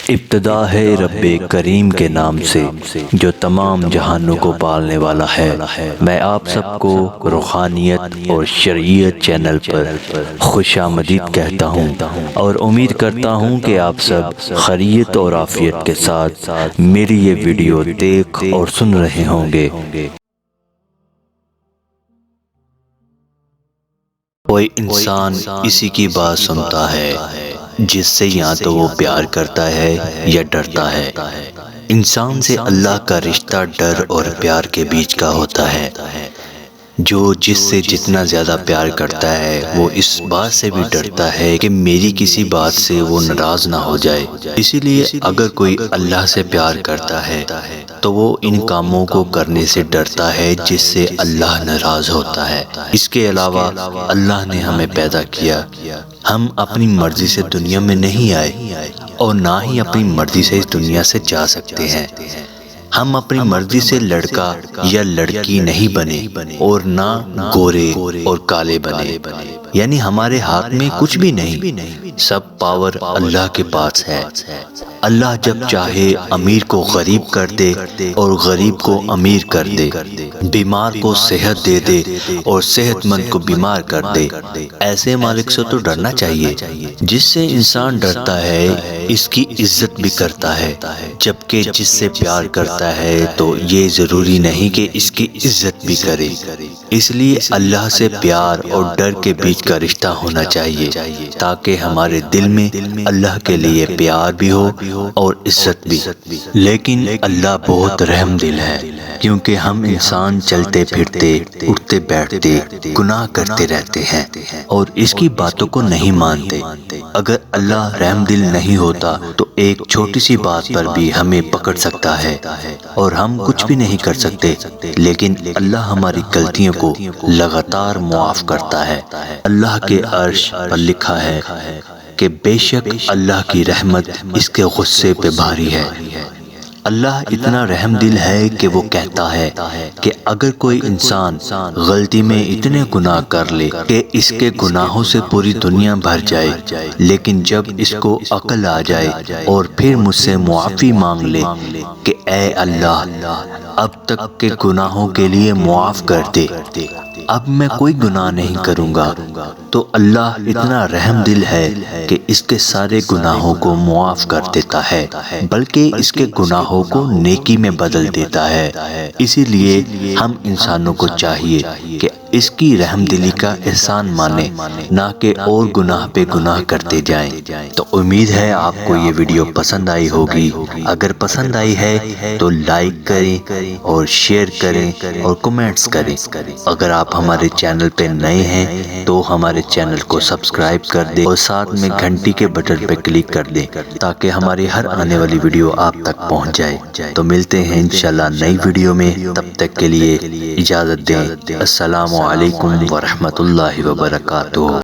ابتدا ہے رب کریم کے نام سے جو تمام جہانوں کو پالنے والا ہے۔ میں آپ سب کو روحانیت اور شرعیت چینل پر خوش آمدید کہتا ہوں اور امید کرتا ہوں کہ آپ سب خیریت اور عافیت کے ساتھ میری یہ ویڈیو دیکھ اور سن رہے ہوں گے۔ کوئی انسان اسی کی بات سنتا ہے جس سے یا تو وہ پیار کرتا ہے یا ڈرتا ہے۔ انسان سے اللہ کا رشتہ ڈر اور پیار کے بیچ کا ہوتا ہے۔ جو جس سے جتنا زیادہ پیار کرتا ہے وہ اس بات سے بھی ڈرتا ہے کہ میری کسی بات سے وہ ناراض نہ ہو جائے۔ اسی لیے اگر کوئی اللہ سے پیار کرتا ہے تو وہ ان کاموں کو کرنے سے ڈرتا ہے جس سے اللہ ناراض ہوتا ہے۔ اس کے علاوہ اللہ نے ہمیں پیدا کیا، ہم اپنی مرضی سے دنیا میں نہیں آئے اور نہ ہی اپنی مرضی سے اس دنیا سے جا سکتے ہیں۔ ہم اپنی مرضی سے لڑکا یا لڑکی نہیں بنے اور نہ گورے اور کالے بنے، یعنی ہمارے ہاتھ میں کچھ بھی نہیں، سب پاور اللہ کے پاس ہے۔ اللہ جب چاہے امیر کو غریب کر دے اور غریب کو امیر کر دے، بیمار کو صحت دے دے اور صحت مند کو بیمار کر دے۔ ایسے مالک سے تو ڈرنا چاہیے۔ جس سے انسان ڈرتا ہے اس کی عزت بھی کرتا ہے، جبکہ جس سے پیار کرتا ہے تو یہ ضروری نہیں کہ اس کی عزت بھی کرے۔ اس لیے اللہ سے پیار اور ڈر کے بیچ کا رشتہ ہونا چاہیے تاکہ ہمارے دل میں اللہ کے لیے پیار بھی ہو اور عزت بھی۔ لیکن اللہ بہت رحم دل ہے، کیونکہ ہم انسان چلتے پھرتے اٹھتے بیٹھتے گناہ کرتے رہتے ہیں اور اس کی باتوں کو نہیں مانتے۔ اگر اللہ رحم دل نہیں ہوتا تو ایک چھوٹی سی بات پر بھی ہمیں پکڑ سکتا ہے اور ہم کچھ بھی نہیں کر سکتے، لیکن اللہ ہماری غلطیوں کو لگاتار معاف کرتا ہے۔ اللہ کے عرش پر لکھا ہے کہ بے شک اللہ کی رحمت اس کے غصے پہ بھاری ہے۔ اللہ اتنا رحم دل ہے کہ وہ کہتا ہے کہ اگر کوئی انسان غلطی میں اتنے گناہ کر لے کہ اس کے گناہوں سے پوری دنیا بھر جائے، لیکن جب اس کو عقل آ جائے اور پھر مجھ سے معافی مانگ لے کہ اے اللہ اب تک کے گناہوں کے لیے معاف کر دے، اب میں کوئی گناہ نہیں کروں گا، تو اللہ اتنا رحم دل ہے کہ اس کے سارے گناہوں کو معاف کر دیتا ہے، بلکہ اس کے گناہوں کو نیکی میں بدل دیتا ہے۔ اسی لیے ہم انسانوں کو چاہیے کہ اس کی رحم دلی کا احسان مانے، نہ کہ اور گناہ پہ گناہ کرتے جائیں۔ تو امید ہے آپ کو یہ ویڈیو پسند آئی ہوگی۔ اگر پسند آئی ہے تو لائک کریں اور شیئر کریں اور کمنٹس کریں۔ اگر آپ ہمارے چینل پہ نئے ہیں تو ہمارے چینل کو سبسکرائب کر دیں اور ساتھ میں گھنٹی کے بٹن پہ کلک کر دیں تاکہ ہماری ہر آنے والی ویڈیو آپ تک پہنچ جائے۔ تو ملتے ہیں انشاءاللہ نئی ویڈیو میں، تب تک کے لیے اجازت دیں۔ السلام علیکم ورحمۃ اللہ وبرکاتہ۔